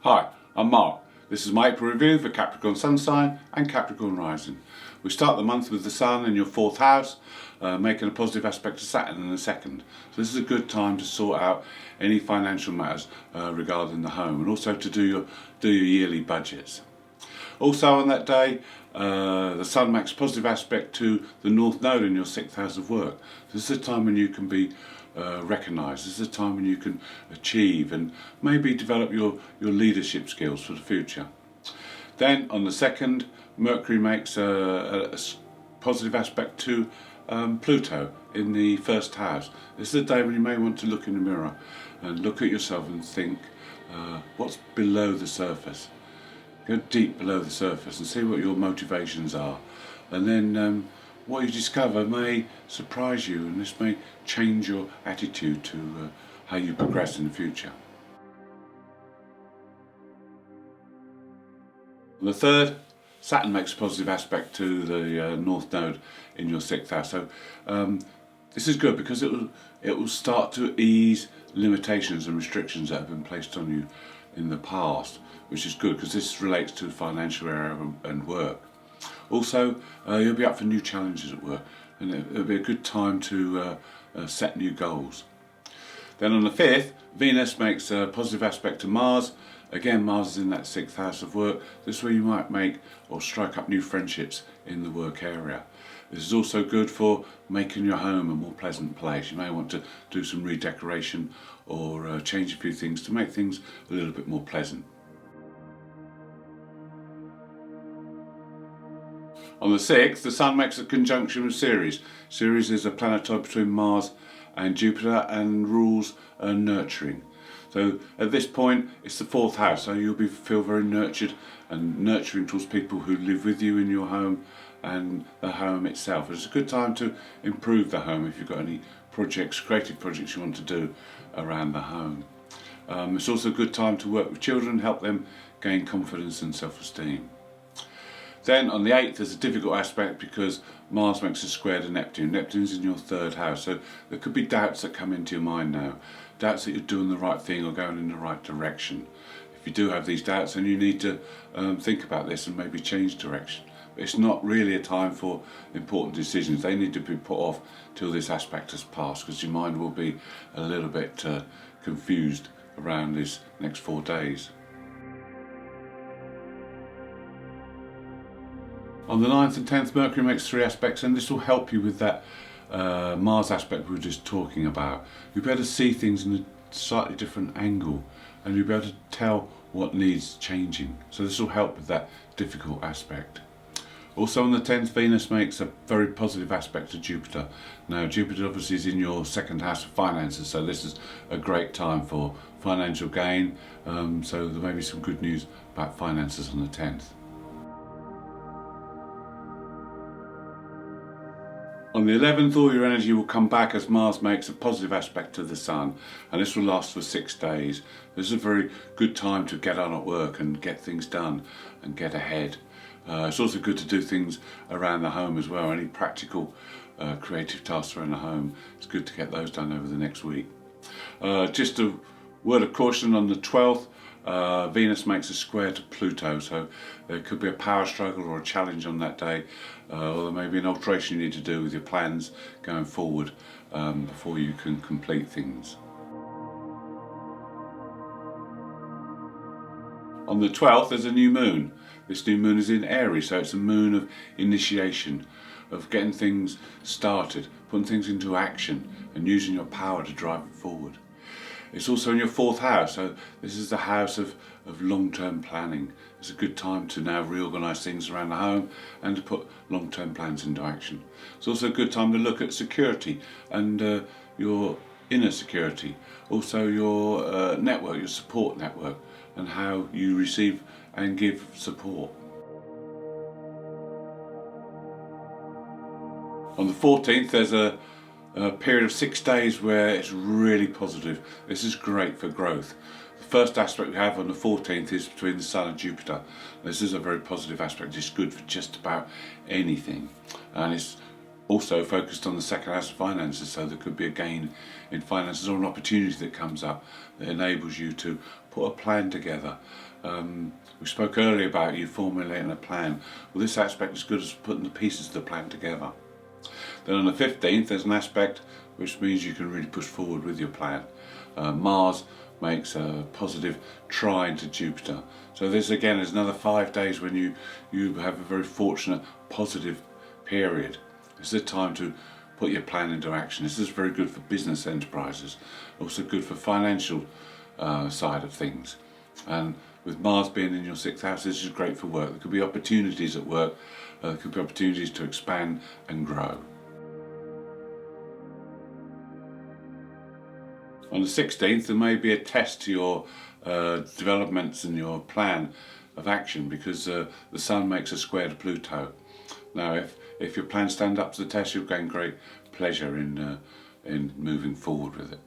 Hi, I'm Mark. This is my April review for Capricorn Sun sign and Capricorn rising. We start the month with the Sun in your 4th house, making a positive aspect to Saturn in the 2nd. So this is a good time to sort out any financial matters regarding the home, and also to do your yearly budgets. Also on that day, the Sun makes a positive aspect to the North Node in your 6th house of work. This is a time when you can be recognised. This is a time when you can achieve and maybe develop your leadership skills for the future. Then on the 2nd, Mercury makes a positive aspect to Pluto in the 1st house. This is a day when you may want to look in the mirror and look at yourself and think what's below the surface. Go deep below the surface and see what your motivations are, and then what you discover may surprise you, and this may change your attitude to how you progress in the future. On the 3rd, Saturn makes a positive aspect to the North Node in your 6th house. So this is good because it will start to ease limitations and restrictions that have been placed on you in the past, which is good because this relates to the financial area and work. Also, you'll be up for new challenges at work, and it'll be a good time to set new goals. Then on the 5th, Venus makes a positive aspect to Mars. Again, Mars is in that 6th house of work. This is where you might make or strike up new friendships in the work area. This is also good for making your home a more pleasant place. You may want to do some redecoration or change a few things to make things a little bit more pleasant. On the 6th, the Sun makes a conjunction with Ceres. Ceres is a planetoid between Mars and Jupiter and rules nurturing. So at this point, it's the 4th house, so you'll feel very nurtured and nurturing towards people who live with you in your home and the home itself. It's a good time to improve the home if you've got any projects, creative projects you want to do around the home. It's also a good time to work with children, help them gain confidence and self-esteem. Then on the 8th there's a difficult aspect because Mars makes a square to Neptune. Neptune's in your 3rd house, so there could be doubts that come into your mind now. Doubts that you're doing the right thing or going in the right direction. If you do have these doubts, then you need to think about this and maybe change direction. But it's not really a time for important decisions. They need to be put off till this aspect has passed, because your mind will be a little bit confused around these next 4 days. On the 9th and 10th, Mercury makes 3 aspects, and this will help you with that Mars aspect we were just talking about. You'll be able to see things in a slightly different angle, and you'll be able to tell what needs changing. So this will help with that difficult aspect. Also on the 10th, Venus makes a very positive aspect to Jupiter. Now Jupiter obviously is in your 2nd house of finances, so this is a great time for financial gain. So there may be some good news about finances on the 10th. On the 11th, all your energy will come back as Mars makes a positive aspect to the Sun, and this will last for 6 days. This is a very good time to get on at work and get things done and get ahead. It's also good to do things around the home as well. Any practical creative tasks around the home, it's good to get those done over the next week. Just a word of caution on the 12th, Venus makes a square to Pluto, so there could be a power struggle or a challenge on that day, or there may be an alteration you need to do with your plans going forward before you can complete things. On the 12th there's a new moon. This new moon is in Aries, so it's a moon of initiation, of getting things started, putting things into action and using your power to drive it forward. It's also in your 4th house, so this is the house of long-term planning. It's a good time to now reorganise things around the home and to put long-term plans into action. It's also a good time to look at security and your inner security, also your network, your support network, and how you receive and give support. On the 14th there's a period of 6 days where it's really positive. This is great for growth. The first aspect we have on the 14th is between the Sun and Jupiter. This is a very positive aspect. It's good for just about anything, and it's also focused on the 2nd house of finances, so there could be a gain in finances or an opportunity that comes up that enables you to put a plan together. We spoke earlier about you formulating a plan. Well, this aspect is good as putting the pieces of the plan together. Then on the 15th there's an aspect which means you can really push forward with your plan. Mars makes a positive trine to Jupiter. So this again is another 5 days when you have a very fortunate positive period. This is a time to put your plan into action. This is very good for business enterprises, also good for financial side of things. And with Mars being in your 6th house, this is great for work. There could be opportunities at work, there could be opportunities to expand and grow. On the 16th there may be a test to your developments and your plan of action, because the Sun makes a square to Pluto. Now if your plans stand up to the test, you'll gain great pleasure in moving forward with it.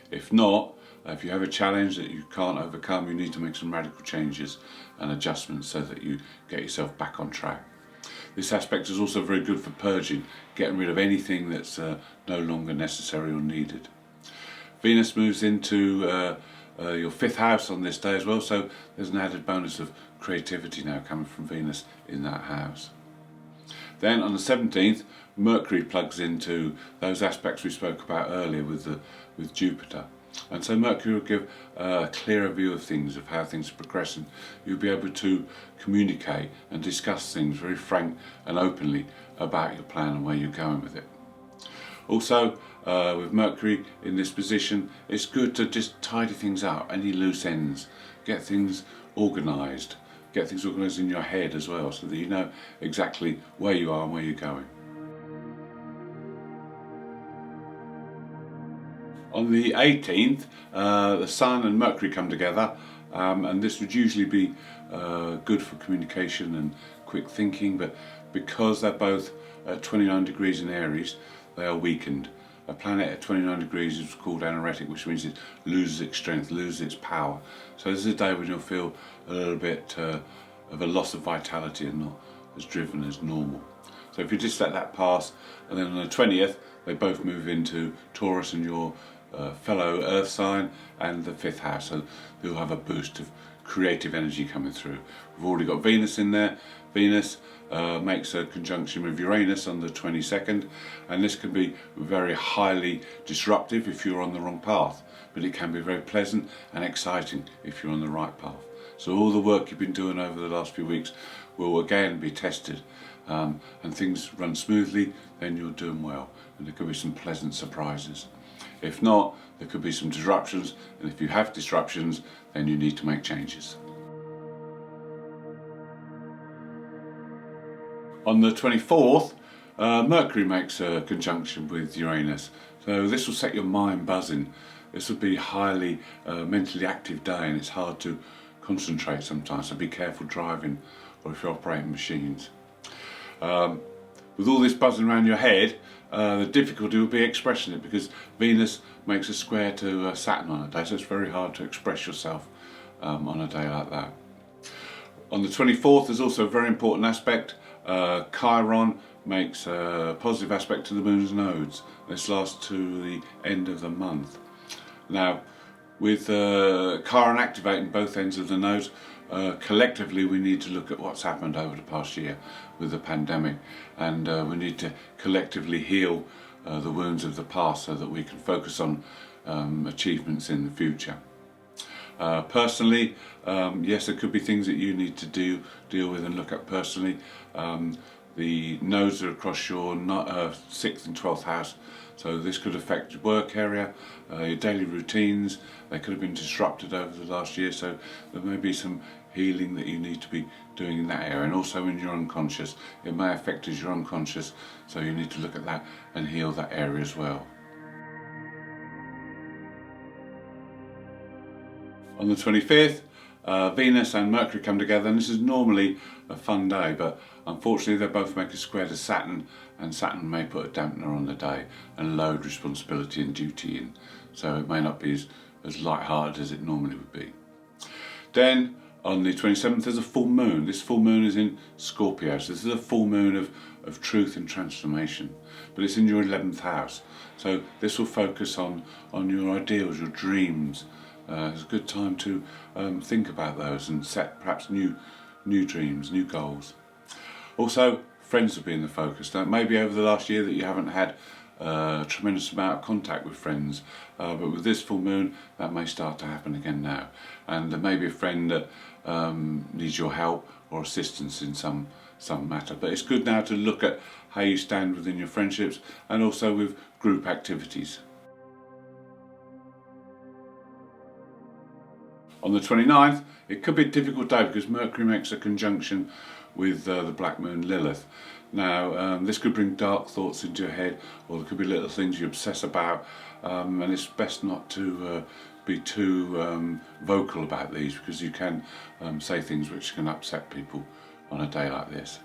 If not, if you have a challenge that you can't overcome, you need to make some radical changes and adjustments so that you get yourself back on track. This aspect is also very good for purging, getting rid of anything that's no longer necessary or needed. Venus moves into your 5th house on this day as well, so there's an added bonus of creativity now coming from Venus in that house. Then on the 17th, Mercury plugs into those aspects we spoke about earlier with Jupiter. And so Mercury will give a clearer view of things, of how things are progressing. You'll be able to communicate and discuss things very frank and openly about your plan and where you're going with it. Also, with Mercury in this position, it's good to just tidy things up, any loose ends, get things organised. Get things organised in your head as well, so that you know exactly where you are and where you're going. On the 18th, the Sun and Mercury come together, and this would usually be good for communication and quick thinking, but because they're both at 29 degrees in Aries, they are weakened. A planet at 29 degrees is called anaretic, which means it loses its strength, loses its power. So this is a day when you'll feel a little bit of a loss of vitality and not as driven as normal. So if you just let that pass, and then on the 20th they both move into Taurus and your fellow Earth sign and the 5th house, so you'll have a boost of creative energy coming through. We've already got Venus in there. Venus makes a conjunction with Uranus on the 22nd, and this can be very highly disruptive if you're on the wrong path, but it can be very pleasant and exciting if you're on the right path. So all the work you've been doing over the last few weeks will again be tested, and things run smoothly, then you're doing well, and there could be some pleasant surprises. If not, there could be some disruptions, and if you have disruptions, then you need to make changes. On the 24th, Mercury makes a conjunction with Uranus, so this will set your mind buzzing. This will be a highly mentally active day, and it's hard to concentrate sometimes, so be careful driving or if you're operating machines. With all this buzzing around your head, the difficulty will be expressing it, because Venus makes a square to Saturn on a day, so it's very hard to express yourself on a day like that. On the 24th there's also a very important aspect. Chiron makes a positive aspect to the Moon's nodes. This lasts to the end of the month. Now, with Chiron activating both ends of the nodes, collectively we need to look at what's happened over the past year with the pandemic, and we need to collectively heal the wounds of the past so that we can focus on achievements in the future. Personally, yes, there could be things that you need to deal with and look at personally. The nodes are across your 6th and 12th house, so this could affect your work area, your daily routines. They could have been disrupted over the last year, so there may be some healing that you need to be doing in that area, and also in your unconscious. It may affect as your unconscious, so you need to look at that and heal that area as well. On the 25th, Venus and Mercury come together, and this is normally a fun day, but unfortunately they both make a square to Saturn, and Saturn may put a dampener on the day and load responsibility and duty in, so it may not be as light-hearted as it normally would be. Then on the 27th there's a full moon. This full moon is in Scorpio, so this is a full moon of truth and transformation, but it's in your 11th house, so this will focus on your ideals, your dreams, It's a good time to think about those and set perhaps new dreams, new goals. Also, friends will be in the focus. Now, maybe over the last year that you haven't had a tremendous amount of contact with friends, but with this full moon that may start to happen again now, and there may be a friend that needs your help or assistance in some matter. But it's good now to look at how you stand within your friendships and also with group activities. On the 29th, it could be a difficult day because Mercury makes a conjunction with the black moon Lilith. Now, this could bring dark thoughts into your head, or there could be little things you obsess about, and it's best not to be too vocal about these, because you can say things which can upset people on a day like this.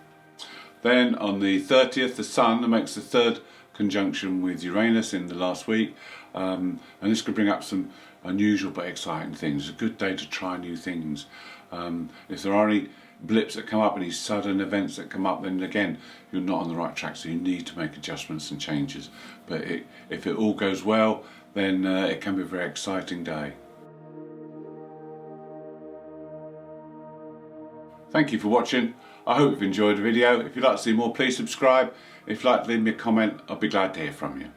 Then on the 30th, the Sun makes the third conjunction with Uranus in the last week, and this could bring up some unusual but exciting things. It's a good day to try new things. If there are any blips that come up, any sudden events that come up, then again you're not on the right track, so you need to make adjustments and changes. But if it all goes well, then it can be a very exciting day. Thank you for watching. I hope you've enjoyed the video. If you'd like to see more, please subscribe. If you'd like to leave me a comment, I'll be glad to hear from you.